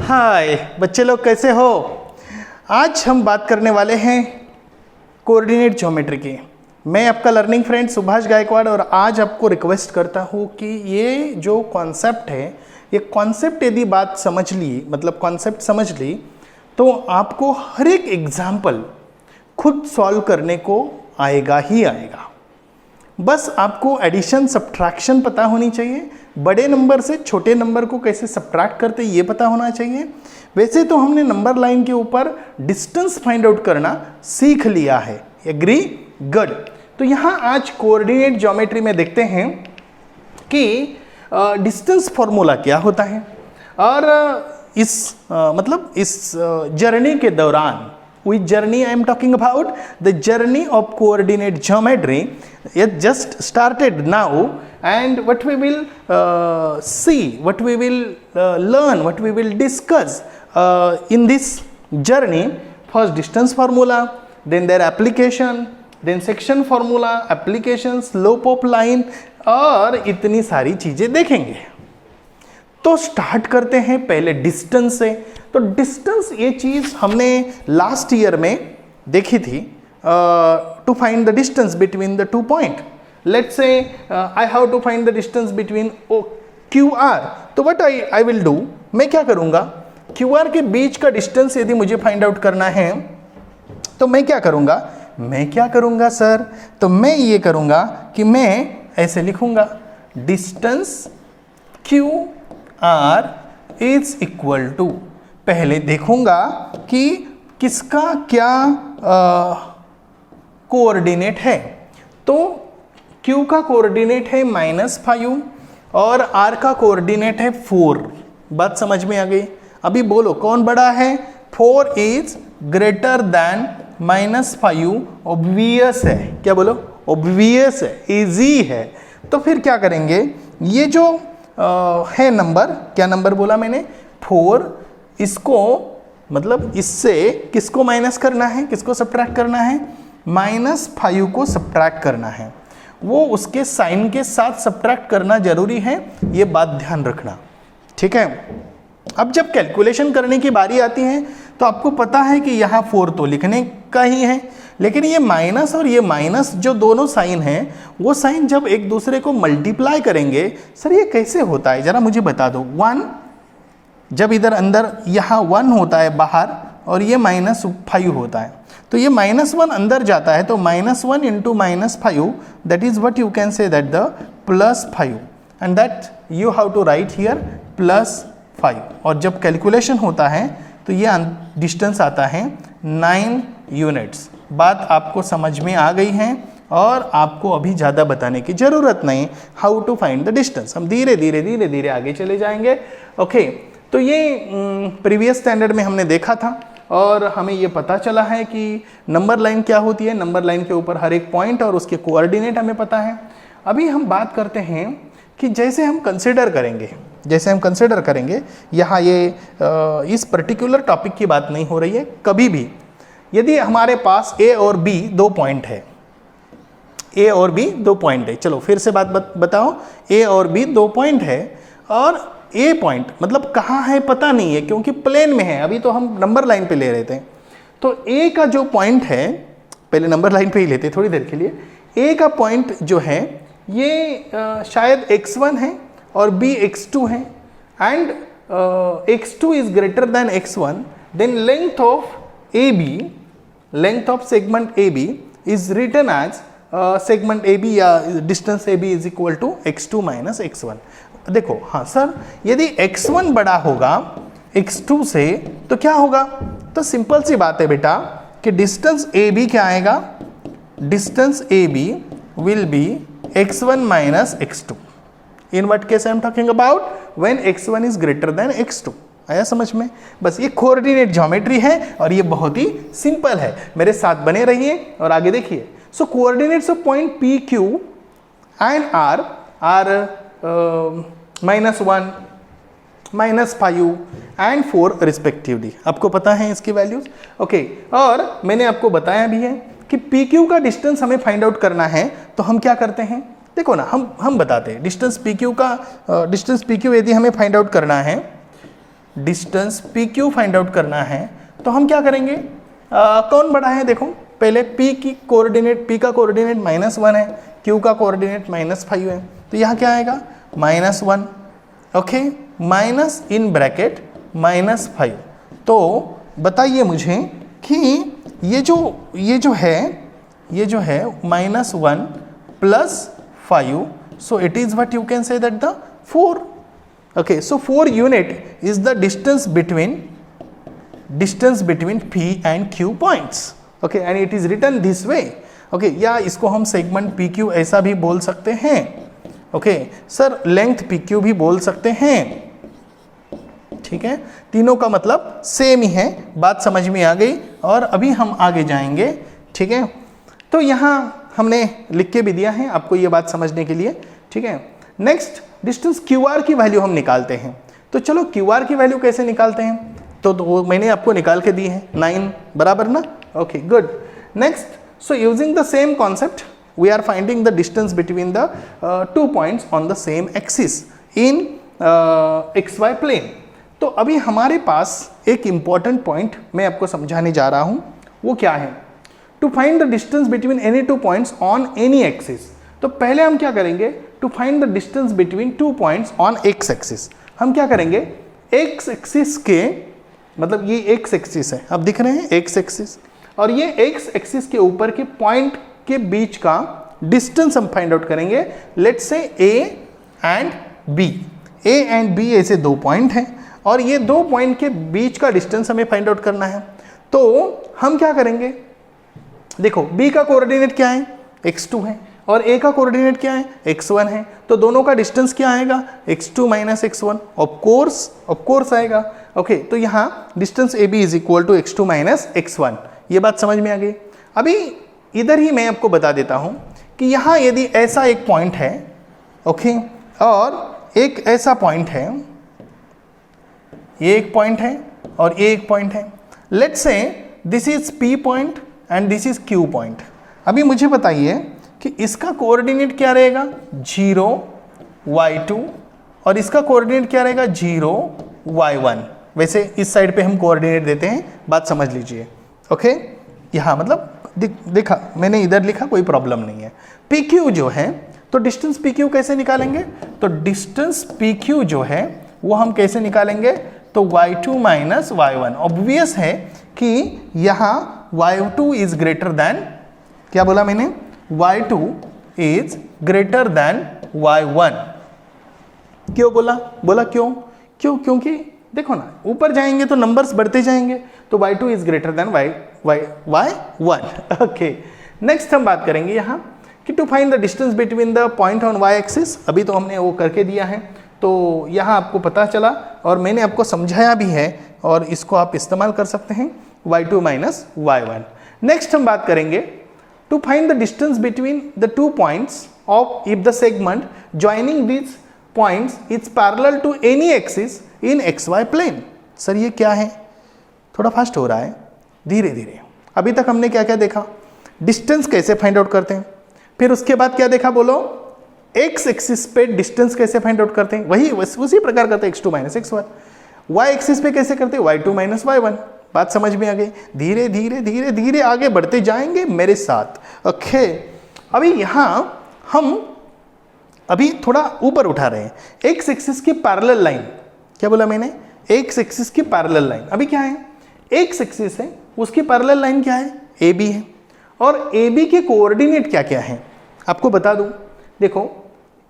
हाय बच्चे लोग, कैसे हो? आज हम बात करने वाले हैं कोऑर्डिनेट ज्योमेट्री की। मैं आपका लर्निंग फ्रेंड सुभाष गायकवाड़ और आज आपको रिक्वेस्ट करता हूँ कि ये जो कॉन्सेप्ट है, ये कॉन्सेप्ट यदि बात समझ ली, मतलब कॉन्सेप्ट समझ ली, तो आपको हर एक एग्जाम्पल खुद सॉल्व करने को आएगा ही आएगा। बस आपको एडिशन सब्ट्रैक्शन पता होनी चाहिए, बड़े नंबर से छोटे नंबर को कैसे सब्ट्रैक्ट करते ये पता होना चाहिए। वैसे तो हमने नंबर लाइन के ऊपर डिस्टेंस फाइंड आउट करना सीख लिया है, एग्री? गुड। तो यहाँ आज कोऑर्डिनेट ज्योमेट्री में देखते हैं कि डिस्टेंस फॉर्मूला क्या होता है और इस जर्नी के दौरान, which journey I am talking about? The journey of coordinate geometry. It just started now, and what we will see, what we will learn, what we will discuss in this journey: first distance formula, then their application, then section formula, application, slope of line, और इतनी सारी चीजें देखेंगे। तो start करते हैं पहले distance से। तो डिस्टेंस ये चीज़ हमने लास्ट ईयर में देखी थी, to find the distance between the two point. Let's say I have to find the distance between Q R. तो व्हाट आई विल डू, मैं क्या करूँगा, क्यू आर के बीच का डिस्टेंस यदि मुझे फाइंड आउट करना है तो मैं क्या करूँगा सर? तो मैं ये करूँगा कि मैं ऐसे लिखूँगा, distance Q R is equal to, पहले देखूंगा कि किसका क्या कोऑर्डिनेट है। तो Q का कोऑर्डिनेट है -5 और R का कोऑर्डिनेट है 4। बात समझ में आ गई? अभी बोलो कौन बड़ा है? 4 इज ग्रेटर देन -5। ऑब्वियस है, क्या बोलो? ऑब्वियस है, इजी है। तो फिर क्या करेंगे, ये जो है नंबर, क्या नंबर बोला मैंने? 4, इसको मतलब इससे किसको माइनस करना है, किसको सब्ट्रैक्ट करना है? -5 को सब्ट्रैक्ट करना है। वो उसके साइन के साथ सब्ट्रैक्ट करना जरूरी है, ये बात ध्यान रखना, ठीक है? अब जब कैलकुलेशन करने की बारी आती है तो आपको पता है कि यहाँ 4 तो लिखने का ही है, लेकिन ये माइनस और ये माइनस जो दोनों साइन हैं, वो साइन जब एक दूसरे को मल्टीप्लाई करेंगे, सर ये कैसे होता है जरा मुझे बता दो। 1 जब इधर अंदर यहाँ 1 होता है बाहर और ये -5 होता है, तो ये -1 अंदर जाता है, तो -1 into -5, that is what you can say that the +5, and that you have to write here +5। और जब कैलकुलेशन होता है तो ये डिस्टेंस आता है 9 यूनिट्स। बात आपको समझ में आ गई है और आपको अभी ज़्यादा बताने की ज़रूरत नहीं, how to find the distance. हम धीरे धीरे आगे चले जाएंगे। ओके, तो ये प्रीवियस स्टैंडर्ड में हमने देखा था और हमें ये पता चला है कि नंबर लाइन क्या होती है। नंबर लाइन के ऊपर हर एक पॉइंट और उसके कोऑर्डिनेट हमें पता है। अभी हम बात करते हैं कि जैसे हम कंसिडर करेंगे, यहाँ ये इस पर्टिकुलर टॉपिक की बात नहीं हो रही है, कभी भी यदि हमारे पास A और B 2 पॉइंट है, A और B 2 पॉइंट है, चलो फिर से बात बताओ, A और B 2 पॉइंट है और A पॉइंट मतलब कहाँ है पता नहीं है क्योंकि प्लेन में है। अभी तो हम नंबर लाइन पे ले रहे थे, तो A का जो पॉइंट है, पहले नंबर लाइन पे ही लेते थोड़ी देर के लिए। A का पॉइंट जो है ये शायद x1 है और B x2 है, and x2 is greater than x1, then length of AB, length of segment AB is written as segment AB या distance AB is equal to x2 minus x1। देखो, हाँ सर, यदि x1 बड़ा होगा x2 से तो क्या होगा? तो सिंपल सी बात है बेटा कि डिस्टेंस AB क्या आएगा? Distance AB will be x1 minus x2। In what case I am talking about? When x1 is greater then x2। आया समझ में? बस ये कोऑर्डिनेट ज्योमेट्री है और ये बहुत ही सिंपल है। मेरे साथ बने रहिए और आगे देखिए। So coordinates of point PQ and R are -1, -5 and 4 respectively. आपको पता है इसकी वैल्यूज? ओके, और मैंने आपको बताया भी है कि PQ का डिस्टेंस हमें फाइंड आउट करना है, तो हम क्या करते हैं? देखो ना, हम बताते हैं डिस्टेंस PQ का, डिस्टेंस PQ यदि हमें फाइंड आउट करना है, distance P Q find out करना है तो हम क्या करेंगे, कौन बड़ा है देखो, पहले p की कोऑर्डिनेट, p का कोऑर्डिनेट -1 है, q का कोऑर्डिनेट -5 है, तो यहाँ क्या आएगा -1, ओके, माइनस इन ब्रैकेट -5। तो बताइए मुझे कि ये जो है -1 + 5, so it is what you can say that the 4, okay, so 4 unit is the distance between P and Q points, okay, and it is written this way, okay, या इसको हम सेगमेंट PQ ऐसा भी बोल सकते हैं, ओके सर लेंथ PQ भी बोल सकते हैं, ठीक है, तीनों का मतलब सेम ही है, बात समझ में आ गई। और अभी हम आगे जाएंगे, ठीक है, तो यहाँ हमने लिख के भी दिया है आपको ये बात समझने के लिए, ठीक है। नेक्स्ट डिस्टेंस QR की वैल्यू हम निकालते हैं, तो चलो QR की वैल्यू कैसे निकालते हैं, तो वो मैंने आपको निकाल के दी है 9 बराबर ना, okay good. Next so using the same concept we are finding the distance between the 2 points on the same axis in XY plane. तो अभी हमारे पास एक इंपॉर्टेंट पॉइंट मैं आपको समझाने जा रहा हूँ, वो क्या है, to find the distance between any 2 points on any axis. तो पहले हम क्या करेंगे, to find the distance between 2 points on x axis, हम क्या करेंगे, x एक्सिस के मतलब ये x एक्सिस है, अब दिख रहे हैं x एक्सिस, और ये x एक्सिस के ऊपर के पॉइंट के बीच का डिस्टेंस हम फाइंड आउट करेंगे। Let's say A and B ऐसे 2 पॉइंट हैं और ये 2 पॉइंट के बीच का डिस्टेंस हमें फाइंड आउट करना है। तो हम क्या करेंगे, देखो B का कोऑर्डिनेट क्या है, x2 है, और A का कोऑर्डिनेट क्या है, x1 है, तो दोनों का डिस्टेंस क्या आएगा, x2 - x1, ऑफ कोर्स आएगा, ओके। तो यहाँ distance AB is equal to x2 - x1, ये बात समझ में आ गई। अभी इधर ही मैं आपको बता देता हूँ कि यहाँ यदि ऐसा एक पॉइंट है, ओके, और एक ऐसा पॉइंट है, ये एक पॉइंट है और ये एक पॉइंट है, let's say this is P point and this is Q point. अभी मुझे बताइए कि इसका कोऑर्डिनेट क्या रहेगा, 0 y2, और इसका कोऑर्डिनेट क्या रहेगा, 0 y1। वैसे इस साइड पे हम कोऑर्डिनेट देते हैं, बात समझ लीजिए, ओके। यहाँ मतलब देखा मैंने इधर लिखा, कोई प्रॉब्लम नहीं है। PQ जो है, तो डिस्टेंस PQ कैसे निकालेंगे, तो डिस्टेंस PQ जो है वो हम कैसे निकालेंगे, तो y2 - y1। ऑब्वियस है कि यहाँ y2 इज ग्रेटर देन, क्या बोला मैंने, y2 is greater than y1। क्यों बोला क्यों, क्योंकि देखो ना ऊपर जाएंगे तो नंबर्स बढ़ते जाएंगे, तो y2 is greater than y1, okay. Next हम बात करेंगे यहाँ कि to find the distance between the point on y axis, अभी तो हमने वो करके दिया है, तो यहाँ आपको पता चला और मैंने आपको समझाया भी है, और इसको आप इस्तेमाल कर सकते हैं, y2 - y1। नेक्स्ट हम बात करेंगे to find the distance between the 2 points of if the segment joining this points is parallel to any axis in XY plane. Sir ये क्या है, थोड़ा फास्ट हो रहा है, धीरे धीरे। अभी तक हमने क्या क्या देखा, डिस्टेंस कैसे फाइंड आउट करते हैं, फिर उसके बाद क्या देखा बोलो, x एक्सिस पे डिस्टेंस कैसे फाइंड आउट करते हैं, वही उसी प्रकार करते हैं x2 - x1। y एक्सिस पे कैसे करते हैं, y2 - y1। बात समझ में आ गई, धीरे धीरे धीरे धीरे आगे बढ़ते जाएंगे मेरे साथ, ओके। अभी यहाँ हम अभी थोड़ा ऊपर उठा रहे हैं, x एक्सिस की पैरेलल लाइन, क्या बोला मैंने, x एक्सिस की पैरेलल लाइन। अभी क्या है, x एक्सिस है, उसकी पैरेलल लाइन क्या है, AB है, और AB के कोऑर्डिनेट क्या क्या है आपको बता दूं। देखो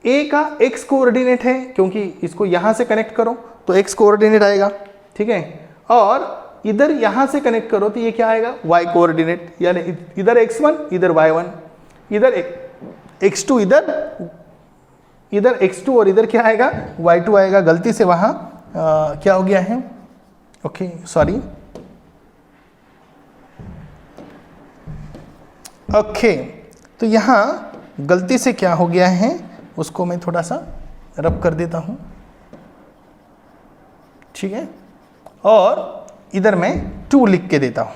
A का x कोऑर्डिनेट है, क्योंकि इसको यहाँ से कनेक्ट करो तो x कोऑर्डिनेट आएगा, ठीक है, और इधर यहाँ से कनेक्ट करो तो ये क्या आएगा, y कोऑर्डिनेट, यानी इधर x1 इधर y1, इधर x2 इधर x2 और इधर क्या आएगा, y2 आएगा। गलती से वहाँ क्या हो गया है, ओके सॉरी, ओके, तो यहाँ गलती से क्या हो गया है, उसको मैं थोड़ा सा रब कर देता हूँ, ठीक है, और इधर मैं 2 लिख के देता हूँ,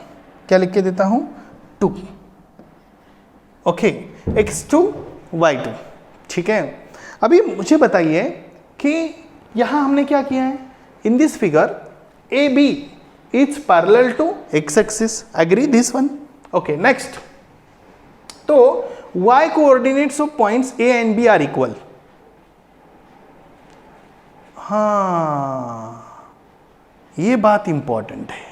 क्या लिख के देता हूँ, 2, ओके, x2 y2, ठीक है। अभी मुझे बताइए कि यहाँ हमने क्या किया है, in this figure AB is parallel to x axis. Agree this one? Okay, next. तो y coordinates of points A and B are equal. हाँ, ये बात इंपॉर्टेंट है.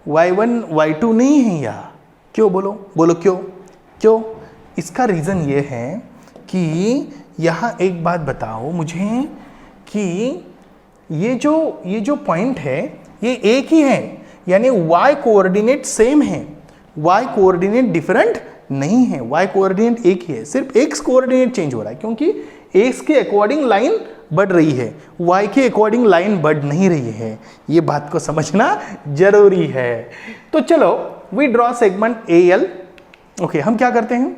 y1 y2 नहीं है यहाँ. क्यों बोलो? बोलो क्यों? क्यों? इसका रीज़न ये है कि यहाँ एक बात बताओ मुझे कि ये जो पॉइंट है ये एक ही है, यानी y कोऑर्डिनेट सेम है, y कोऑर्डिनेट डिफरेंट नहीं है, y कोऑर्डिनेट एक ही है, सिर्फ x कोऑर्डिनेट चेंज हो रहा है क्योंकि x के अकॉर्डिंग लाइन बढ़ रही है, y के अकॉर्डिंग लाइन बढ़ नहीं रही है. ये बात को समझना जरूरी है. तो चलो we draw segment AL. Okay, हम क्या करते हैं,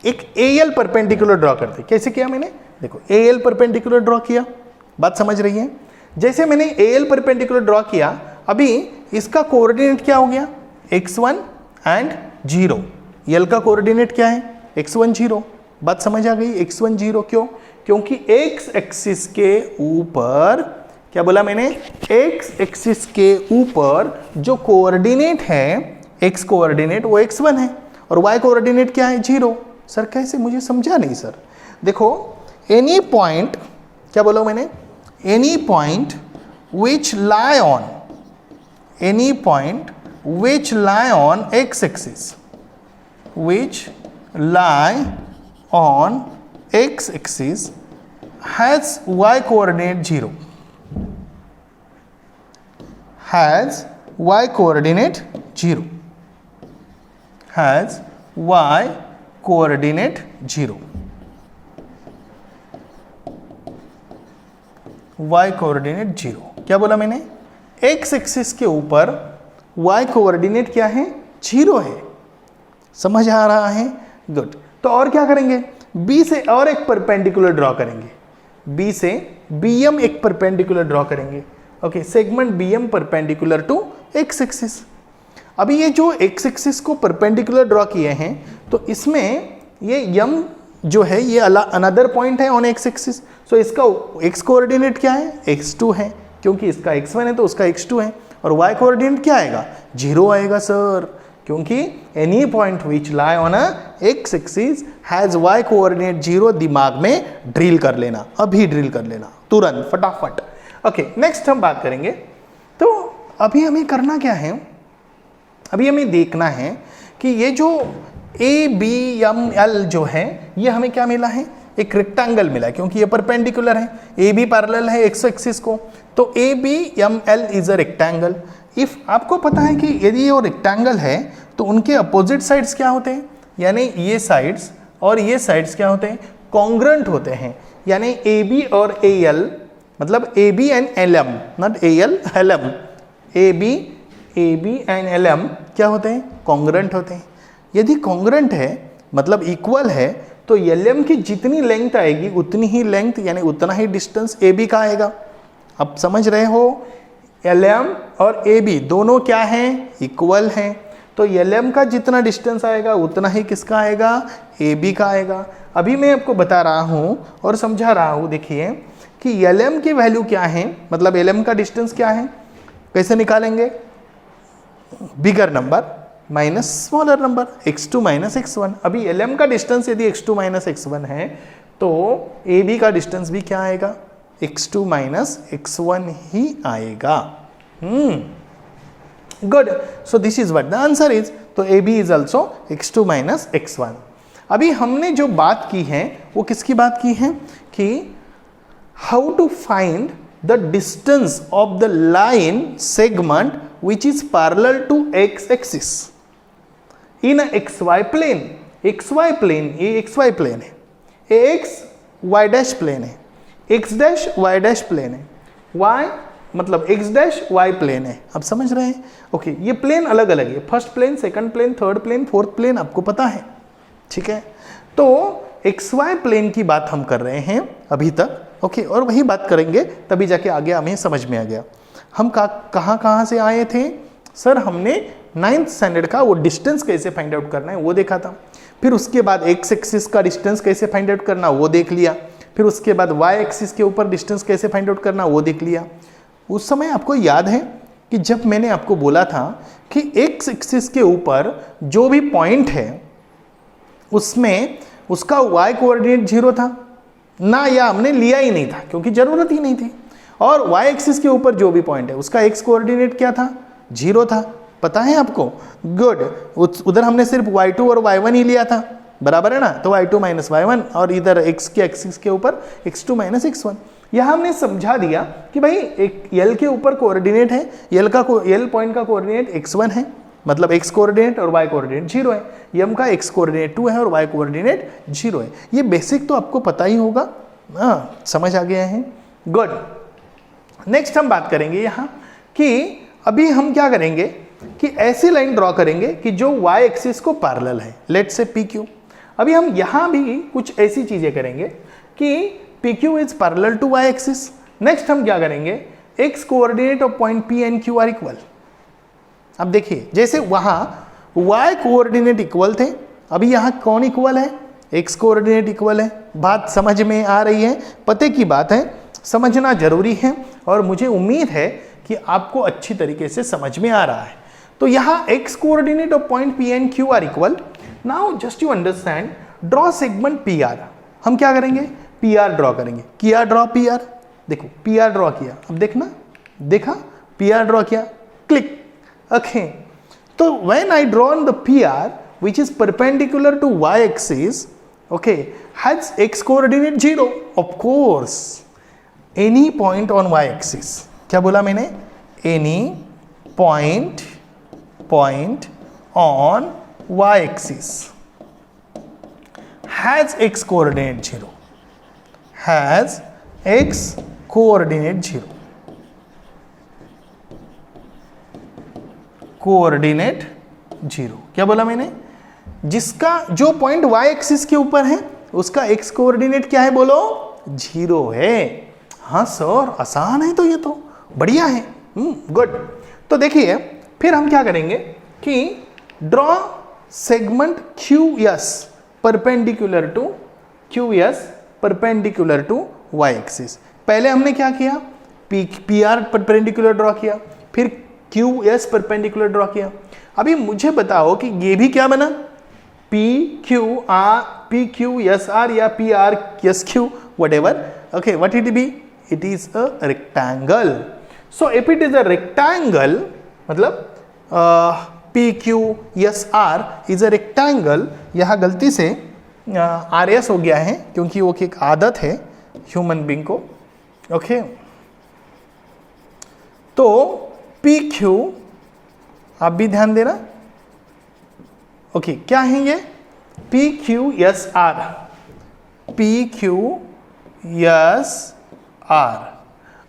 एक AL परपेंडिकुलर ड्रॉ करते हैं. कैसे किया मैंने? देखो AL परपेंडिकुलर ड्रॉ किया, बात समझ रही है? जैसे मैंने AL परपेंडिकुलर ड्रॉ किया, अभी इसका कोऑर्डिनेट क्या हो गया? x1 and 0. L का कोऑर्डिनेट क्या है? x1 0. बात समझ आ गई? x1 0 क्यों? क्योंकि x एक्सिस के ऊपर, क्या बोला मैंने? x एक्सिस के ऊपर जो कोऑर्डिनेट है, x कोऑर्डिनेट वो x1 है और y कोऑर्डिनेट क्या है? 0. सर कैसे? मुझे समझा नहीं सर. देखो एनी पॉइंट, क्या बोला मैंने? Any point which lie on, any point which lie on x axis, which lie on x axis has y coordinate 0, has y coordinate 0, has y coordinate 0, y coordinate 0. क्या बोला मैंने? x axis के ऊपर y coordinate क्या है? 0 है. समझ आ रहा है? गुड. तो और क्या करेंगे? B से और एक परपेंडिकुलर ड्रॉ करेंगे, B से BM एक परपेंडिकुलर ड्रॉ करेंगे. Okay, segment BM perpendicular to x axis. अभी ये जो x एक्सिस को परपेंडिकुलर ड्रॉ किए हैं, तो इसमें ये M जो है ये अनदर पॉइंट है ऑन x एक्सिस. सो इसका x कोऑर्डिनेट क्या है? x2 है, क्योंकि इसका x1 है तो उसका x2 है. और y कोऑर्डिनेट क्या आएगा? 0 आएगा सर, क्योंकि any point which lie on a x axis has y coordinate 0. दिमाग में ड्रिल कर लेना, अभी ड्रिल कर लेना, तुरंत फटाफट. ओके, नेक्स्ट हम बात करेंगे. तो अभी हमें करना क्या है? अभी हमें देखना है कि ये जो ABML जो है ये हमें क्या मिला है? एक रेक्टेंगल मिला है, क्योंकि ये परपेंडिकुलर है, AB पैरेलल है x एक्सिस को, तो ABML is a rectangle. If आपको पता है कि यदि ये रेक्टेंगल है तो उनके अपोजिट साइड्स क्या होते हैं, यानी ये साइड्स और ये साइड्स क्या होते हैं? कॉन्ग्रुएंट होते हैं. यानी AB और AL, मतलब AB and LM, not AL, LM, AB and LM क्या होते हैं? कॉन्ग्रुएंट होते हैं. यदि कॉन्ग्रुएंट है मतलब इक्वल है, तो LM की जितनी लेंथ आएगी उतनी ही लेंथ, यानी उतना ही डिस्टेंस AB का आएगा. अब समझ रहे हो? LM और AB दोनों क्या हैं? इक्वल हैं. तो LM का जितना डिस्टेंस आएगा उतना ही किसका आएगा? AB का आएगा. अभी मैं आपको बता रहा हूँ और समझा रहा हूँ. देखिए कि LM की वैल्यू क्या है, मतलब LM का डिस्टेंस क्या है, कैसे निकालेंगे? Bigger number minus smaller number, x2 minus x1. अभी LM का डिस्टेंस यदि x2 माइनस x1 है तो AB का डिस्टेंस भी क्या आएगा? x2 माइनस x1 ही आएगा. Good. So this is what the answer is. तो AB is also x2 minus x1. अभी हमने जो बात की है वो किसकी बात की है कि how to find the distance of the line segment which is parallel to x axis in a xy plane. xy plane, ये xy plane है, ax y dash plane है, x dash y dash plane है, y मतलब x dash y plane है. आप समझ रहे हैं? ओके, ये प्लेन अलग अलग है, first plane, second plane, third plane, fourth plane, आपको पता है. ठीक है, तो xy प्लेन की बात हम कर रहे हैं अभी तक. ओके, और वही बात करेंगे तभी जाके आगे हमें समझ में आ गया. हम कहाँ से आए थे सर? हमने 9th स्टैंडर्ड का वो डिस्टेंस कैसे फाइंड आउट करना है वो देखा था. फिर उसके बाद x एक्सिस का डिस्टेंस कैसे फाइंड आउट करना वो देख लिया. फिर उसके बाद y एक्सिस के ऊपर डिस्टेंस कैसे फाइंड आउट करना वो देख लिया. उस समय आपको याद है कि जब मैंने आपको बोला था कि एक्स एक्सिस के ऊपर जो भी पॉइंट है उसमें उसका वाई कोऑर्डिनेट 0 था ना, या हमने लिया ही नहीं था क्योंकि ज़रूरत ही नहीं थी। और वाई एक्सिस के ऊपर जो भी पॉइंट है उसका एक्स कोऑर्डिनेट क्या था, 0 था। पता है आपको? गुड। उधर हमने सिर्फ y2 और y1 ही लिया था, बराबर है ना, तो y2 माइनस y1, और इधर x के एक्सिस के ऊपर x2 माइनस x1। यहाँ हमने समझा दिया कि भाई एक L के ऊपर कोऑर्डिनेट है, L पॉइंट का कोऑर्डिनेट x1 है, मतलब x कोऑर्डिनेट और y कोऑर्डिनेट 0 है, m का x कोऑर्डिनेट 2 है और y कोऑर्डिनेट 0 है। ये बेसिक तो आपको पता ही होगा, हाँ समझ आ गया है। गुड। नेक्स्ट हम बात करेंगे यहाँ कि अभी हम क्या करेंगे कि ऐसी लाइन ड्रॉ करेंगे कि जो y एक्सिस को पैरेलल है, लेट्स से PQ। अभी हम यहाँ भी कुछ ऐसी चीजें करेंगे कि PQ is parallel to y axis. Next हम क्या करेंगे, x coordinate of point P and Q are equal. अब देखिए जैसे वहां y कोऑर्डिनेट इक्वल थे, अभी यहाँ कौन इक्वल है, x कोऑर्डिनेट इक्वल है। बात समझ में आ रही है? पते की बात है, समझना जरूरी है और मुझे उम्मीद है कि आपको अच्छी तरीके से समझ में आ रहा है। तो यहाँ x coordinate of point P and Q are equal. Now just you understand, draw segment PR। हम क्या करेंगे, PR ड्रॉ करेंगे। किया ड्रॉ PR, देखो PR ड्रॉ किया, अब देखना, देखा PR ड्रॉ किया, क्लिक। ओके, तो when I draw the PR which is perpendicular to y axis, okay, has x coordinate 0, of course any point on y axis। क्या बोला मैंने, any point on y axis has x coordinate 0, has x coordinate 0, coordinate 0। क्या बोला मैंने, जिसका जो point y axis के ऊपर है उसका x कोऑर्डिनेट क्या है, बोलो 0 है। हाँ सर आसान है, तो ये तो बढ़िया है। गुड। तो देखिए फिर हम क्या करेंगे कि draw segment QS perpendicular to y axis. पहले हमने क्या किया, PR परपेंडिकुलर ड्रॉ किया, फिर QS परपेंडिकुलर ड्रॉ किया। अभी मुझे बताओ कि ये भी क्या बना, PQSR या PRSQ, whatever, okay, what it be, it is a rectangle। so if it is a rectangle, मतलब PQSR is a rectangle। यहाँ गलती से RS हो गया है क्योंकि वो एक आदत है ह्यूमन बीइंग को। ओके, तो PQ आप भी ध्यान देना। ओके, क्या है ये, PQSR,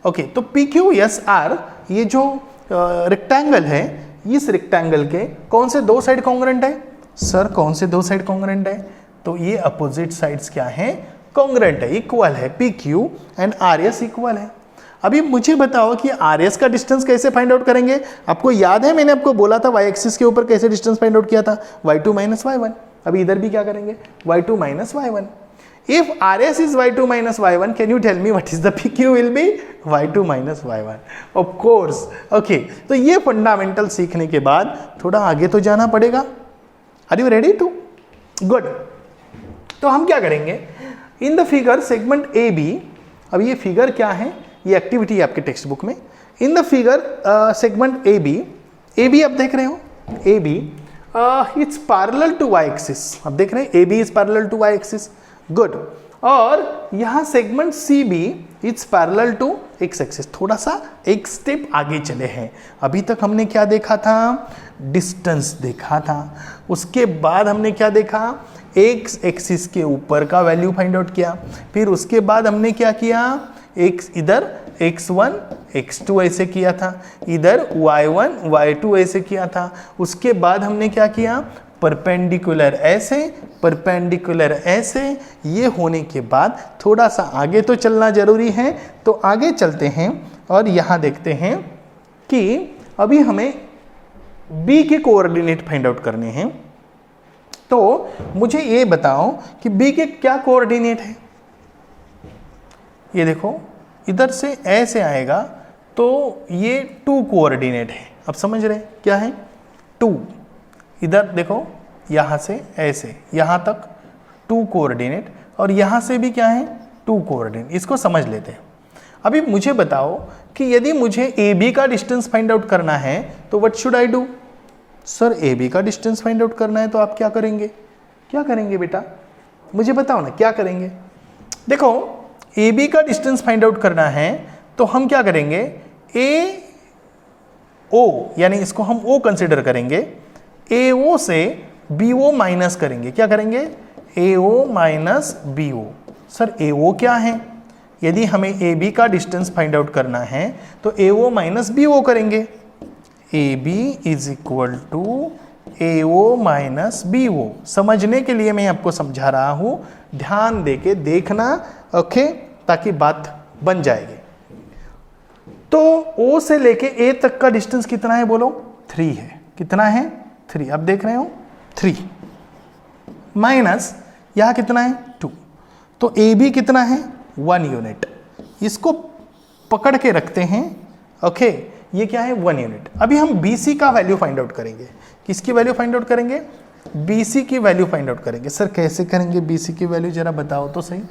ओके। तो PQSR ये जो रेक्टेंगल है, इस रेक्टेंगल के कौन से दो साइड कॉन्ग्रुएंट है, सर कौन से दो साइड कॉन्ग्रुएंट है, तो ये अपोजिट साइड्स क्या है, कॉन्ग्रुएंट है, इक्वल है। PQ एंड RS इक्वल है। अभी मुझे बताओ कि RS का डिस्टेंस कैसे फाइंड आउट करेंगे। आपको याद है मैंने आपको बोला था y एक्सिस के ऊपर कैसे डिस्टेंस फाइंड आउट किया था, y2 माइनस y1। अभी इधर भी क्या करेंगे, y2 माइनस y1। इफ RS इज y2 minus y1, can you tell me what is the PQ will be, y2 minus y1, of course. Okay, तो ये फंडामेंटल सीखने के बाद थोड़ा आगे तो जाना पड़ेगा। Are you ready to, good. तो हम क्या करेंगे, in the figure segment AB। अब ये फिगर क्या है, ये एक्टिविटी है आपके टेक्स्ट बुक में। In the figure segment AB आप देख रहे हो, AB it's parallel to y axis. आप देख रहे हैं AB is parallel to y axis, good. और यहाँ segment CB it's parallel to x axis. थोड़ा सा एक स्टेप आगे चले हैं। अभी तक हमने क्या देखा था, डिस्टेंस देखा था, उसके बाद हमने क्या देखा, x एक्सिस के ऊपर का वैल्यू फाइंड आउट किया, फिर उसके बाद हमने क्या किया, x इधर x1 x2 ऐसे किया था, इधर y1 y2 ऐसे किया था। उसके बाद हमने क्या किया, परपेंडिकुलर ऐसे, परपेंडिकुलर ऐसे। ये होने के बाद थोड़ा सा आगे तो चलना जरूरी है, तो आगे चलते हैं और यहाँ देखते हैं कि अभी हमें B के कोऑर्डिनेट फाइंड आउट करने हैं। तो मुझे ये बताओ कि B के क्या कोऑर्डिनेट है। ये देखो इधर से ऐसे आएगा तो ये 2 कोऑर्डिनेट है। अब समझ रहे क्या है 2, इधर देखो यहाँ से ऐसे यहाँ तक 2 कोऑर्डिनेट, और यहाँ से भी क्या है 2 कोऑर्डिनेट। इसको समझ लेते हैं। अभी मुझे बताओ कि यदि मुझे ए बी का डिस्टेंस फाइंड आउट करना है तो what should I do? Sir A B का डिस्टेंस फाइंड आउट करना है तो आप क्या करेंगे? क्या करेंगे बेटा, मुझे बताओ ना क्या करेंगे। देखो ए बी का डिस्टेंस फाइंड आउट करना है तो हम क्या करेंगे, ए ओ यानी इसको हम ओ कंसिडर करेंगे, ए ओ से बी ओ माइनस करेंगे। क्या करेंगे? A O minus B O. Sir A O क्या है? यदि हमें ए बी का डिस्टेंस फाइंड आउट करना है तो A O minus B O करेंगे। A B is equal to A O minus B O. समझने के लिए मैं आपको समझा रहा हूं, ध्यान देके देखना, ओके, ताकि बात बन जाएगी। तो ओ से लेके ए तक का डिस्टेंस कितना है बोलो? 3 है। कितना है? 3। अब देख रहे हो 3 माइनस यहां कितना है 2, तो ए बी कितना है 1 यूनिट। इसको पकड़ के रखते हैं, ओके, ये क्या है 1 यूनिट। अभी हम बी सी का वैल्यू फाइंड आउट करेंगे। किसकी वैल्यू फाइंड आउट करेंगे? बी सी की वैल्यू फाइंड आउट करेंगे। सर कैसे करेंगे बी सी की वैल्यू, जरा बताओ तो सही।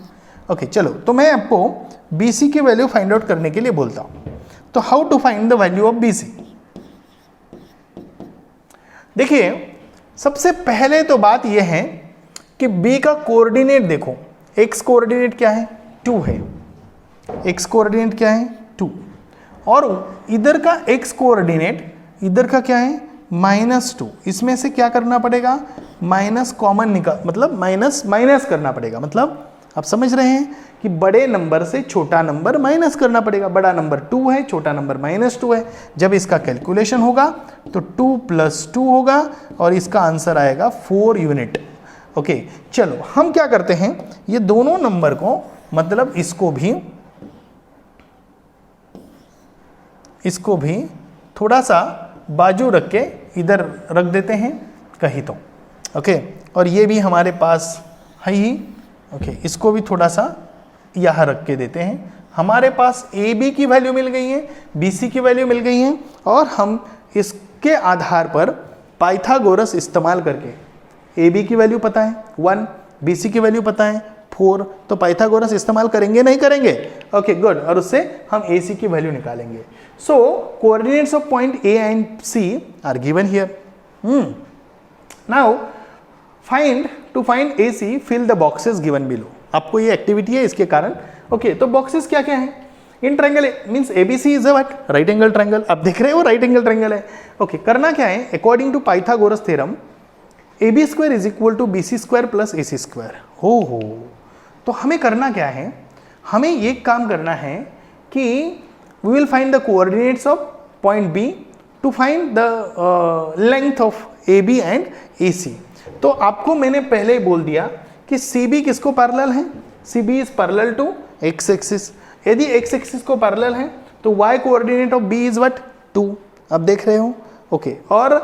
ओके चलो, तो मैं आपको बी सी की वैल्यू फाइंड आउट करने के लिए बोलता हूं। तो how to find the value of B C? देखिए सबसे पहले तो बात यह है कि बी का कोऑर्डिनेट देखो। एक्स कोऑर्डिनेट क्या है? 2 है। एक्स कोऑर्डिनेट क्या है? 2। और इधर का एक्स कोऑर्डिनेट इधर का क्या है? -2। इसमें से क्या करना पड़ेगा? माइनस कॉमन निकाल, मतलब माइनस माइनस करना पड़ेगा। मतलब आप समझ रहे हैं कि बड़े नंबर से छोटा नंबर माइनस करना पड़ेगा। बड़ा नंबर 2 है, छोटा नंबर -2 है। जब इसका कैलकुलेशन होगा तो 2 + 2 होगा और इसका आंसर आएगा 4 यूनिट। ओके चलो, हम क्या करते हैं, ये दोनों नंबर को, मतलब इसको भी थोड़ा सा बाजू रख के इधर रख देते हैं कहीं तो, ओके, और ये भी हमारे पास है ही, ओके, इसको भी थोड़ा सा यहाँ रख के देते हैं। हमारे पास ए बी की वैल्यू मिल गई है, बी सी की वैल्यू मिल गई है, और हम इसके आधार पर पाइथागोरस इस्तेमाल करके, ए बी की वैल्यू पता है 1, बी सी की वैल्यू पता है 4, तो पाइथागोरस इस्तेमाल करेंगे नहीं करेंगे? ओके गुड, और उससे हम ए सी की वैल्यू निकालेंगे। So coordinates of point A and C are given here. Now to find A C fill the boxes given below. आपको ये एक्टिविटी है इसके कारण। ओके तो बॉक्सेस क्या क्या है? In triangle means ABC is a what? Right angle triangle. अब देख रहे हो राइट एंगल ट्रायंगल है। ओके करना क्या है, according to Pythagoras theorem AB square is equal to BC square plus AC square. हो तो हमें करना क्या है, हमें ये काम करना है कि we will find the coordinates of point B to find the length of AB and AC। तो आपको मैंने पहले ही बोल दिया कि CB किसको पैरेलल है? CB is parallel to x axis. यदि x एक्सिस को पैरेलल है तो y coordinate of B is what? 2। अब देख रहे हो, ओके, और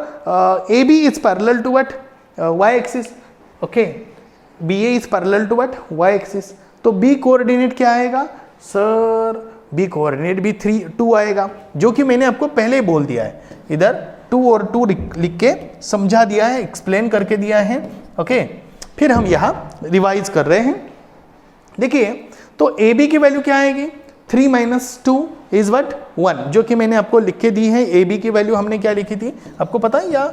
AB is parallel to what? y axis. Okay, BA is parallel to what? y axis. तो B कोऑर्डिनेट क्या आएगा सर? B कोऑर्डिनेट भी 2 आएगा, जो कि मैंने आपको पहले ही बोल दिया है। इधर 2 और 2 लिख के समझा दिया है, एक्सप्लेन करके दिया है। ओके फिर हम यहाँ रिवाइज कर रहे हैं। देखिए तो AB की वैल्यू क्या आएगी? 3 - 2 इज व्हाट? 1, जो कि मैंने आपको लिख के दी है। AB की वैल्यू हमने क्या लिखी थी आपको पता है? या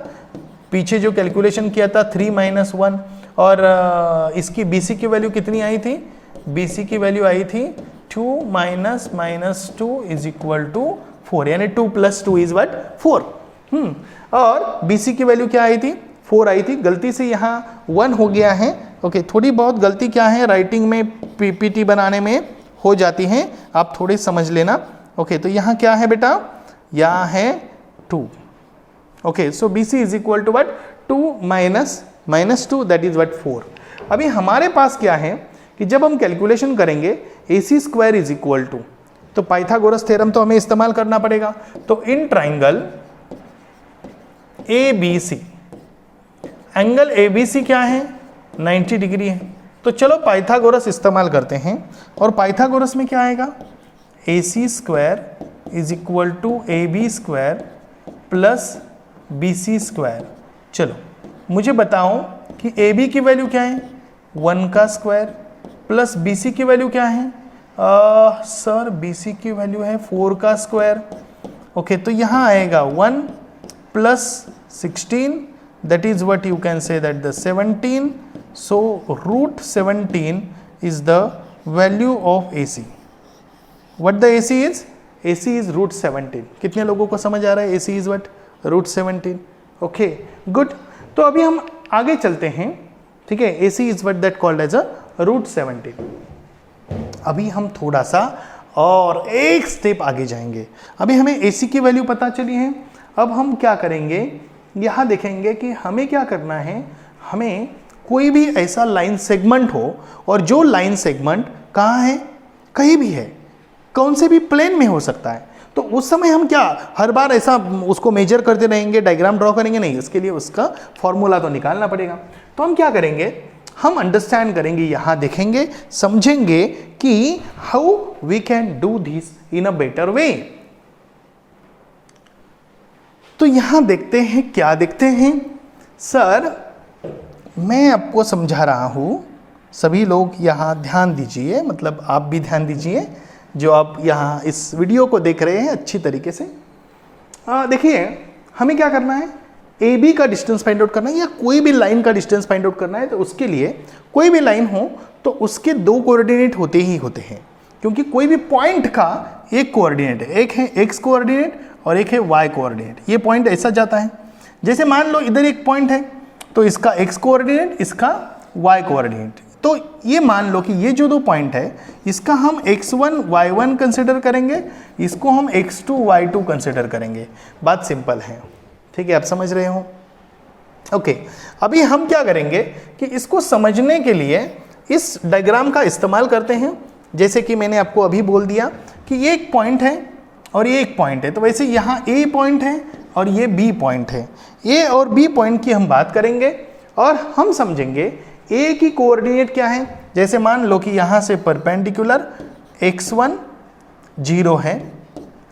पीछे जो कैलकुलेशन किया था 3 - 1, और इसकी BC की वैल्यू कितनी आई थी? BC की वैल्यू आई थी 2 - -2 इज इक्वल टू 4, यानी 2 + 2 इज व्हाट? 4। और BC की वैल्यू क्या आई थी? 4 आई थी। गलती से यहाँ 1 हो गया है। ओके थोड़ी बहुत गलती क्या है राइटिंग में, PPT बनाने में हो जाती है, आप थोड़ी समझ लेना। ओके तो यहाँ क्या है बेटा? यहाँ है 2। Okay so BC is equal to what? 2 - -2 that is what? 4। अभी हमारे पास क्या है कि जब हम कैलकुलेशन करेंगे AC square is equal to, तो पाइथागोरस थ्योरम तो हमें इस्तेमाल करना पड़ेगा। तो in triangle ABC, angle ABC क्या है? 90 डिग्री है। तो चलो पाइथागोरस इस्तेमाल करते हैं, और पाइथागोरस में क्या आएगा? AC square is equal to AB square plus BC square. चलो मुझे बताओ कि AB की वैल्यू क्या है 1 का स्क्वायर प्लस BC की वैल्यू क्या है सर BC की वैल्यू है 4 का स्क्वायर। ओके तो यहाँ आएगा 1 plus 16 that is what you can say that the 17, so root 17 is the value of AC. What the AC is? AC is root 17. कितने लोगों को समझ आ रहा है AC is what? root 17. Okay, good. तो अभी हम आगे चलते हैं, ठीक है। AC is what that called as a root 17. अभी हम थोड़ा सा और एक स्टेप आगे जाएंगे। अभी हमें AC की वैल्यू पता चली है, अब हम क्या करेंगे, यहाँ देखेंगे कि हमें क्या करना है। हमें कोई भी ऐसा लाइन सेगमेंट हो और जो लाइन सेगमेंट कहाँ है, कहीं भी है, कौन से भी प्लेन में हो सकता है, तो उस समय हम क्या हर बार ऐसा उसको मेजर करते रहेंगे, डायग्राम ड्रॉ करेंगे नहीं, उसके लिए उसका फॉर्मूला तो निकालना पड़ेगा। तो हम क्या करेंगे, हम अंडरस्टैंड करेंगे, यहाँ देखेंगे, समझेंगे कि how we can do this in a better way. तो यहां देखते हैं, क्या देखते हैं सर, मैं आपको समझा रहा हूं, सभी लोग यहां ध्यान दीजिए, मतलब आप भी ध्यान दीजिए जो आप यहां इस वीडियो को देख रहे हैं अच्छी तरीके से। देखिए हमें क्या करना है, AB का डिस्टेंस फाइंड आउट करना है या कोई भी लाइन का डिस्टेंस फाइंड आउट करना है। तो उसके लिए कोई भी लाइन हो तो उसके 2 कोऑर्डिनेट होते ही होते हैं, क्योंकि कोई भी पॉइंट का एक कोऑर्डिनेट है, एक है x कोऑर्डिनेट और एक है y कोऑर्डिनेट। ये पॉइंट ऐसा जाता है, जैसे मान लो इधर एक पॉइंट है तो इसका x कोऑर्डिनेट, इसका y कोऑर्डिनेट। तो ये मान लो कि ये जो 2 पॉइंट है, इसका हम x1 y1 कंसिडर करेंगे, इसको हम x2 y2 कंसिडर करेंगे। बात सिंपल है, ठीक है, आप समझ रहे हो। ओके, अभी हम क्या करेंगे कि इसको समझने के लिए इस डायग्राम का इस्तेमाल करते हैं। जैसे कि मैंने आपको अभी बोल दिया कि ये एक पॉइंट है और ये एक पॉइंट है, तो वैसे यहाँ A पॉइंट है और ये B पॉइंट है। A और B पॉइंट की हम बात करेंगे और हम समझेंगे A की कोऑर्डिनेट क्या है। जैसे मान लो कि यहाँ से परपेंडिकुलर x1 0 है,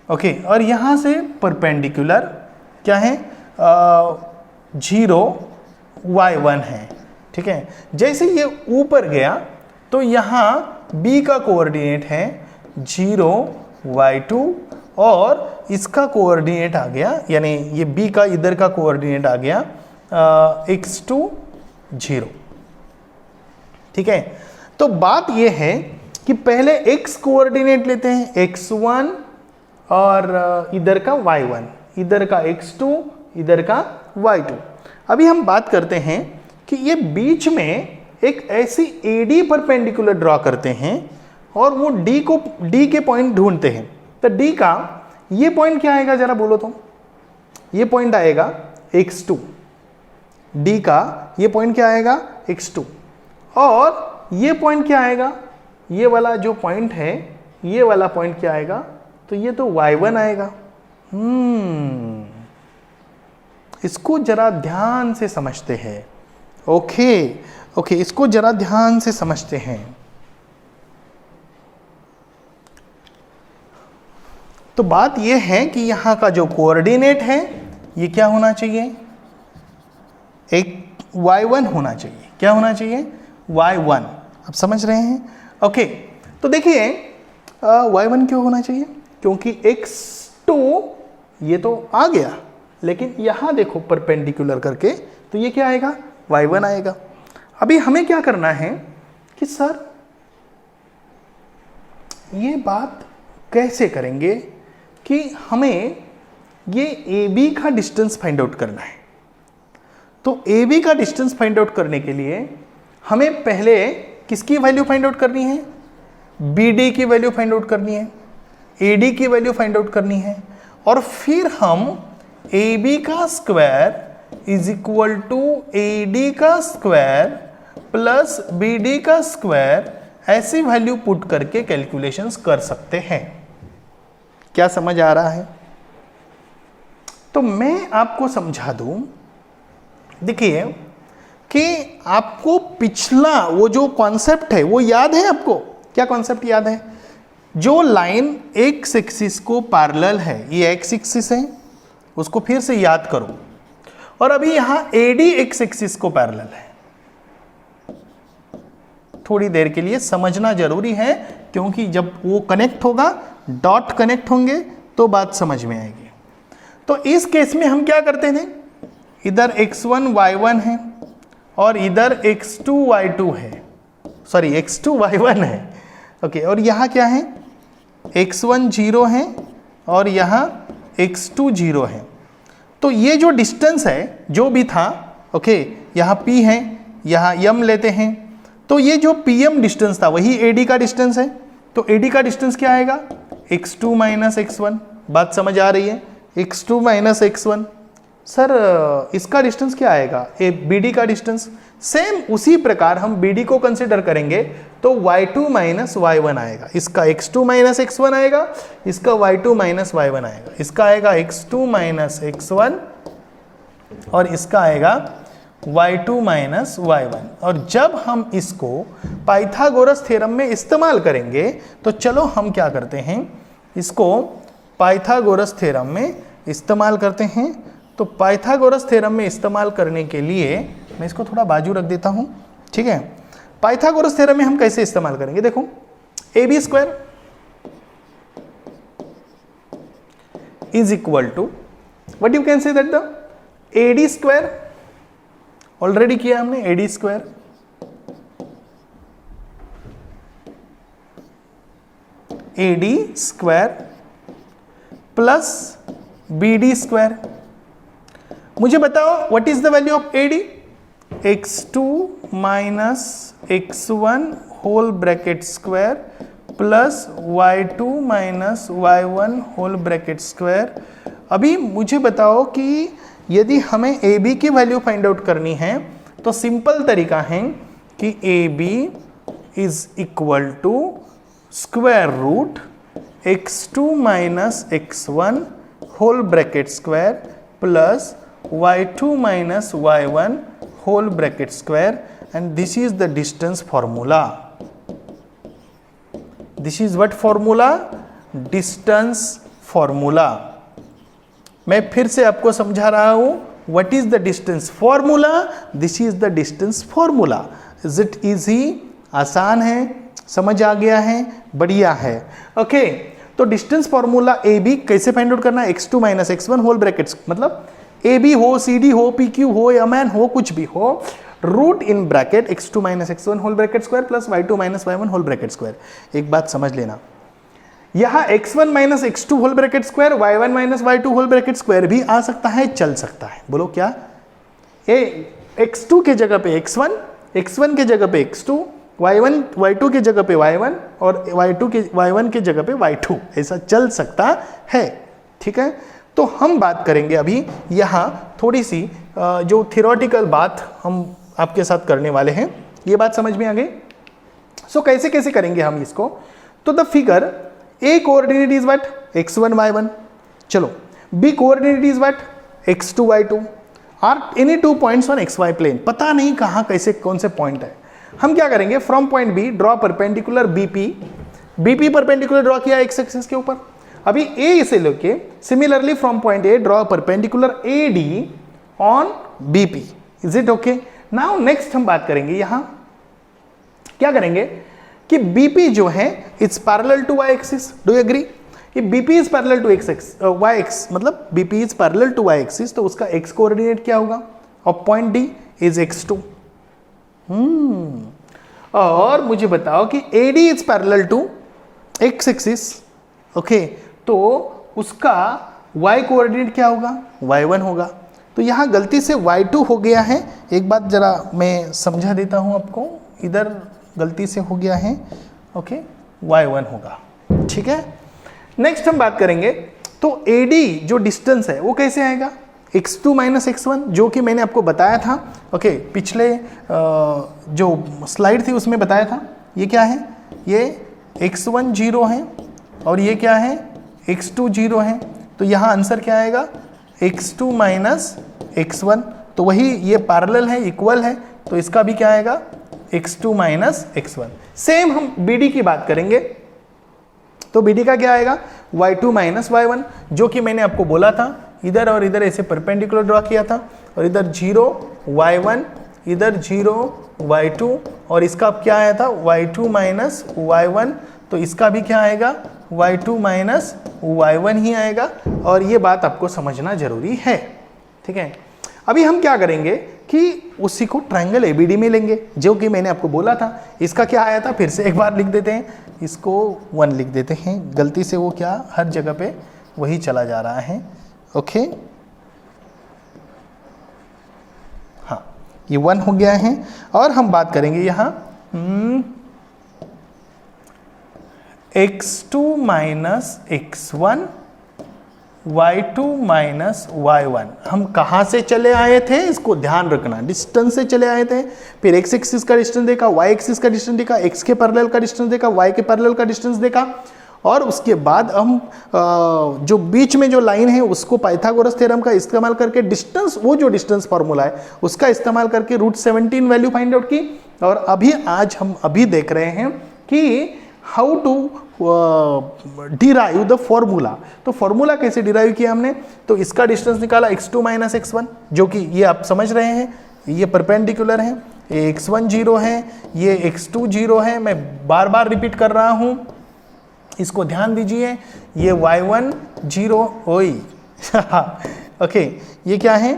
ओके, और यहाँ से परपेंडिकुलर क्या है 0 y1 है, ठीक है। जैसे ये ऊपर गया तो यहाँ B का कोऑर्डिनेट है 0 y2 और इसका कोऑर्डिनेट आ गया, यानी ये B का इधर का कोऑर्डिनेट आ गया x2 0, ठीक है। तो बात ये है कि पहले x कोऑर्डिनेट लेते हैं x1 और इधर का y1, इधर का x2, इधर का y2। अभी हम बात करते हैं कि ये बीच में एक ऐसी AD परपेंडिकुलर ड्रॉ करते हैं और वो D के पॉइंट ढूंढते हैं। तो D का ये पॉइंट क्या आएगा जरा बोलो तो, ये पॉइंट आएगा x2, D का ये पॉइंट क्या आएगा x2, और ये पॉइंट क्या आएगा, ये वाला जो पॉइंट है, ये वाला पॉइंट क्या आएगा, तो ये तो y1 आएगा। इसको जरा ध्यान से समझते हैं। ओके, इसको जरा ध्यान से समझते हैं। तो बात यह है कि यहाँ का जो कोऑर्डिनेट है ये क्या होना चाहिए, एक y1 होना चाहिए। क्या होना चाहिए, y1। आप समझ रहे हैं। ओके, तो देखिए y1 क्यों होना चाहिए, क्योंकि x2 ये तो आ गया, लेकिन यहाँ देखो परपेंडिकुलर करके, तो ये क्या आएगा, y1 आएगा। अभी हमें क्या करना है कि सर ये बात कैसे करेंगे कि हमें ये AB का डिस्टेंस फाइंड आउट करना है। तो AB का डिस्टेंस फाइंड आउट करने के लिए हमें पहले किसकी वैल्यू फाइंड आउट करनी है, BD की वैल्यू फाइंड आउट करनी है, AD की वैल्यू फाइंड आउट करनी है, और फिर हम AB का square is equal to AD का स्क्वायर प्लस BD का स्क्वायर ऐसी वैल्यू पुट करके कैलकुलेशंस कर सकते हैं। क्या समझ आ रहा है। तो मैं आपको समझा दूं, देखिए कि आपको पिछला वो जो कॉन्सेप्ट है वो याद है। आपको क्या कॉन्सेप्ट याद है जो लाइन एक्स एक्सिस को पैरेलल है, ये एक्स एक्सिस है, उसको फिर से याद करो, और अभी यहां एडी एक्स एक्सिस को पैरेलल है। थोड़ी देर के लिए समझना जरूरी है, क्योंकि जब वो कनेक्ट होगा, डॉट कनेक्ट होंगे, तो बात समझ में आएगी। तो इस केस में हम क्या करते थे, इधर x1 y1 है और इधर x2 y2 है, सॉरी x2 y1 है, ओके। और यहाँ क्या है, x1 0 है और यहाँ x2 0 है। तो ये जो डिस्टेंस है जो भी था, ओके, यहाँ p है, यहाँ m लेते हैं, तो ये जो pm डिस्टेंस था वही AD का डिस्टेंस है। तो AD का डिस्टेंस क्या आएगा, x2 माइनस x1। बात समझ आ रही है, x2 माइनस x1। सर इसका डिस्टेंस क्या आएगा, BD का डिस्टेंस। सेम उसी प्रकार हम BD को कंसिडर करेंगे तो y2 माइनस y1 आएगा। इसका x2 माइनस x1 आएगा, इसका y2 माइनस y1 आएगा, इसका आएगा x2 माइनस x1 और इसका आएगा y2 माइनस y1। और जब हम इसको पाइथागोरस थ्योरम में इस्तेमाल करेंगे, तो चलो हम क्या करते हैं, इसको पाइथागोरस थ्योरम में इस्तेमाल करते हैं। तो पाइथागोरस थ्योरम में इस्तेमाल करने के लिए मैं इसको थोड़ा बाजू रख देता हूं, ठीक है। पाइथागोरस थ्योरम में हम कैसे इस्तेमाल करेंगे, देखो, AB square is equal to what you can say that the AD square, already किया हमने, AD square plus BD square. मुझे बताओ what is the value of AD, x2 minus x1 whole bracket square plus y2 minus y1 whole bracket square. अभी मुझे बताओ कि यदि हमें AB की वैल्यू फाइंड आउट करनी है, तो सिंपल तरीका है कि AB is equal to square root x2 minus x1 whole bracket square plus y2 minus y1 whole bracket square, and this is the distance formula. This is what formula? Distance formula. मैं फिर से आपको समझा रहा हूं, what is the distance formula? This is the distance formula. Is it easy? आसान है, समझ आ गया है, बढ़िया है, ओके। तो डिस्टेंस फॉर्मूला AB कैसे फाइंड आउट करना है, x2 minus x1 whole brackets, मतलब AB हो, CD हो, PQ हो, MN हो, कुछ भी हो, root in bracket x2 minus x1 whole bracket square plus y2 minus y1 whole bracket square. एक बात समझ लेना, यहां x1 minus x2 whole bracket square, y1 minus y2 whole bracket square भी आ सकता है, चल सकता है। बोलो क्या, x2 के जगह पे x1, x1 के जगह पे x2, y1 y2 के जगह पे y1 और y1 के जगह पे y2, ऐसा चल सकता है, ठीक है। तो हम बात करेंगे अभी यहाँ थोड़ी सी जो थियोरेटिकल बात हम आपके साथ करने वाले हैं, ये बात समझ में आ गई। सो कैसे कैसे करेंगे हम इसको, तो the figure A coordinate is what, x1 y1, चलो B coordinate is what, x2 y2, are any two points on xy plane. पता नहीं कहाँ कैसे कौन से पॉइंट है, हम क्या करेंगे, from point B draw perpendicular BP perpendicular draw किया x एक्सिस के ऊपर। अभी A से लेके similarly from point A draw perpendicular AD on BP। Is it okay? Now next हम बात करेंगे, यहां क्या करेंगे कि BP जो है it's parallel to y axis. Do you agree? कि BP is parallel to y axis, मतलब BP is parallel to y axis, तो उसका x कोऑर्डिनेट क्या होगा, और पॉइंट D इज x2। और मुझे बताओ कि AD is parallel to x axis, okay, तो उसका y कोऑर्डिनेट क्या होगा, y1 होगा। तो यहां गलती से y2 हो गया है, एक बात जरा मैं समझा देता हूं आपको, इधर गलती से हो गया है, ओके, y1 होगा, ठीक है। नेक्स्ट हम बात करेंगे, तो AD जो डिस्टेंस है वो कैसे आएगा, x2 माइनस x1, जो कि मैंने आपको बताया था, ओके, पिछले जो स्लाइड थी उसमें बताया था। ये क्या है, ये x1 0 है और ये क्या है, x2 0 है। तो यहाँ आंसर क्या आएगा, x2 माइनस x1। तो वही ये पैरेलल है, इक्वल है, तो इसका भी क्या आएगा, x2 माइनस x1। सेम हम BD की बात करेंगे, तो BD का क्या आएगा y2 माइनस y1, जो कि मैंने आपको बोला था इधर और इधर ऐसे परपेंडिकुलर ड्रॉ किया था, और इधर 0 y1, इधर 0 y2, और इसका क्या आया था y2 माइनस y1, तो इसका भी क्या आएगा y2 माइनस y1 ही आएगा, और ये बात आपको समझना जरूरी है। ठीक है, अभी हम क्या करेंगे कि उसी को ट्रायंगल ABD में लेंगे, जो कि मैंने आपको बोला था। इसका क्या आया था फिर से एक बार लिख देते हैं, इसको 1 लिख देते हैं, गलती से वो क्या हर जगह पे वही चला जा रहा है। ओके, हाँ ये 1 हो गया है, और हम बात करेंगे यहाँ x2 minus x1 y2 minus y1। हम कहाँ से चले आए थे, इसको ध्यान रखना, डिस्टेंस से चले आए थे, फिर x एक्सिस का डिस्टेंस देखा, y एक्सिस का डिस्टेंस देखा, x के पैरेलल का डिस्टेंस देखा, y के पैरेलल का डिस्टेंस देखा, और उसके बाद हम जो बीच में जो लाइन है उसको पाइथागोरस थ्योरम का इस्तेमाल करके डिस्टेंस, वो जो डिस्टेंस फार्मूला है उसका इस्तेमाल करके √17 वैल्यू फाइंड आउट की। और अभी आज हम अभी देख रहे हैं कि how to derive the formula. तो फॉर्मूला कैसे डिराइव किया हमने, तो इसका डिस्टेंस निकाला x2 माइनस x1, जो कि ये आप समझ रहे हैं ये परपेंडिकुलर है, ये x1 0 है, ये x2 0 है, मैं बार बार रिपीट कर रहा हूं, इसको ध्यान दीजिए, ये y1 0 ओई ओके, ये क्या है,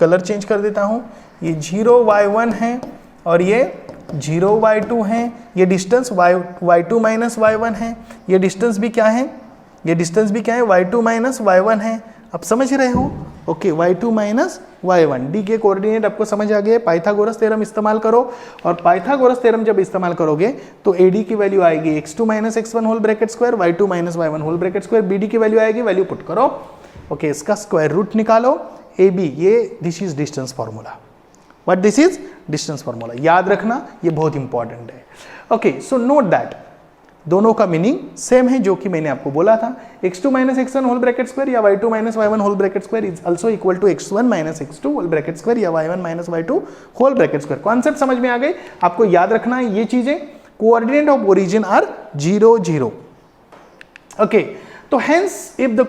कलर चेंज कर देता हूं, ये 0 y1 है और ये 0 y2 है, ये डिस्टेंस y2 माइनस y1 है, ये डिस्टेंस भी क्या है, ये डिस्टेंस भी क्या है y2 माइनस y1 है। अब समझ रहे हो, okay, y2 minus y1, D के कोऑर्डिनेट आपको समझ आ गए। पाइथागोरस थ्योरम इस्तेमाल करो, और पाइथागोरस थ्योरम जब इस्तेमाल करोगे तो AD की वैल्यू आएगी x2 minus x1 whole bracket square, y2 minus y1 whole bracket square, BD की वैल्यू आएगी, वैल्यू पुट करो, ओके, इसका स्क्वायर रूट निकालो, AB, ये this is distance formula. What this is distance formula, याद रखना, ये बहुत इंपॉर्टेंट है। ओके, सो नोट दैट दोनों का मीनिंग सेम है, जो कि मैंने आपको बोला था, x2 minus x1 whole bracket square या y2 minus y1 whole bracket square is also equal to x1 minus x2 whole bracket square या y1 minus y2 whole bracket square. Concept समझ में आ गए, आपको याद रखना है ये चीजें। Coordinate of origin are 0 0। Okay, तो hence if the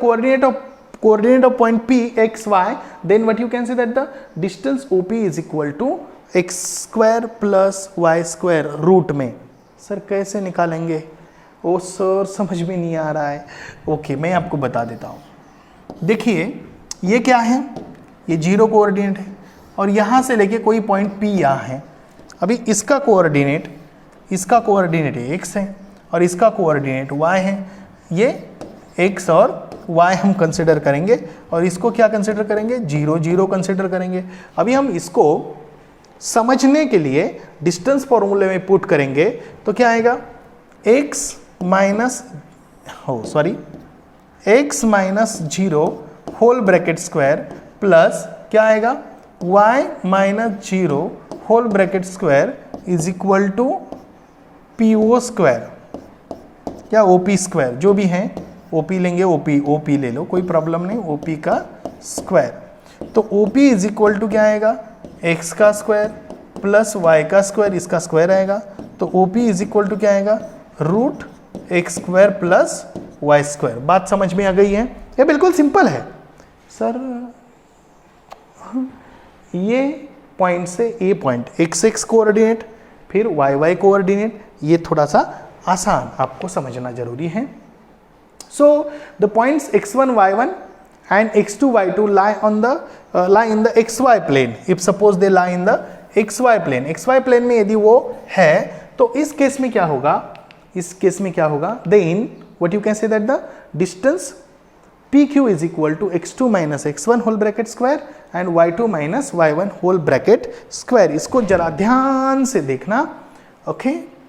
coordinate of point P x y, then what you can say that the distance OP is equal to x square plus y square root में। Sir कैसे निकालेंगे, ओ sir समझ में नहीं आ रहा है। Okay, मैं आपको बता देता हूँ। देखिए ये क्या है, ये 0 कोऑर्डिनेट है, और यहाँ से लेके कोई पॉइंट P यहाँ है। अभी इसका कोऑर्डिनेट है x है, और इसका कोऑर्डिनेट y है। ये x और y हम कंसिडर करेंगे, और इसको क्या कंसिडर करेंगे, 0 0 कंसिडर करेंगे। अभी हम इसको समझने के लिए डिस्टेंस फॉर्मूले में पुट करेंगे, तो क्या आएगा, x minus 0 whole bracket square plus क्या आएगा, y minus 0 whole bracket square is equal to PO square या OP स्क्वायर, जो भी है, OP लेंगे, OP ले लो, कोई प्रॉब्लम नहीं, OP का स्क्वायर। तो OP इज इक्वल टू क्या आएगा, x का स्क्वायर प्लस y का स्क्वायर, इसका स्क्वायर आएगा, तो OP इज इक्वल टू क्या आएगा, root x square plus y square. बात समझ में आ गई है, ये बिल्कुल सिंपल है सर। ये पॉइंट से ए पॉइंट x कोऑर्डिनेट, फिर y कोऑर्डिनेट, ये थोड़ा सा आसान आपको समझना जरूरी है। So the points x1 y1 and x2 y2 lie in the xy plane. If suppose they lie in the xy plane में यदि वो है, तो इस केस में क्या होगा, then what you can say that the distance PQ is equal to x2 minus x1 whole bracket square and y2 minus y1 whole bracket square। इसको जरा ध्यान से देखना, ओके।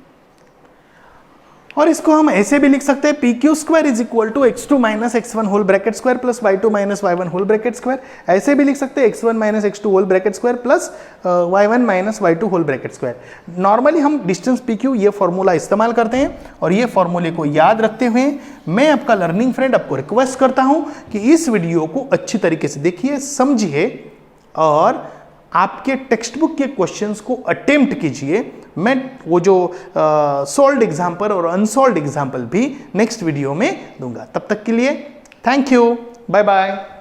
और इसको हम ऐसे भी लिख सकते हैं, PQ square is equal to x2 minus x1 whole bracket square plus y2 minus y1 whole bracket square. ऐसे भी लिख सकते हैं x1 minus x2 whole bracket square plus y1 minus y2 whole bracket square. Normally हम distance PQ ये formula इस्तेमाल करते हैं, और ये फॉर्मूले को याद रखते हुए मैं आपका लर्निंग फ्रेंड आपको रिक्वेस्ट करता हूं कि इस वीडियो को अच्छी तरीके से देखिए, समझिए, और आपके टेक्स्ट बुक के क्वेश्चंस को अटेम्प्ट कीजिए, मैं वो जो सॉल्व्ड एग्जाम्पल और अनसॉल्व्ड एग्जाम्पल भी नेक्स्ट वीडियो में दूंगा। तब तक के लिए थैंक यू, बाय बाय।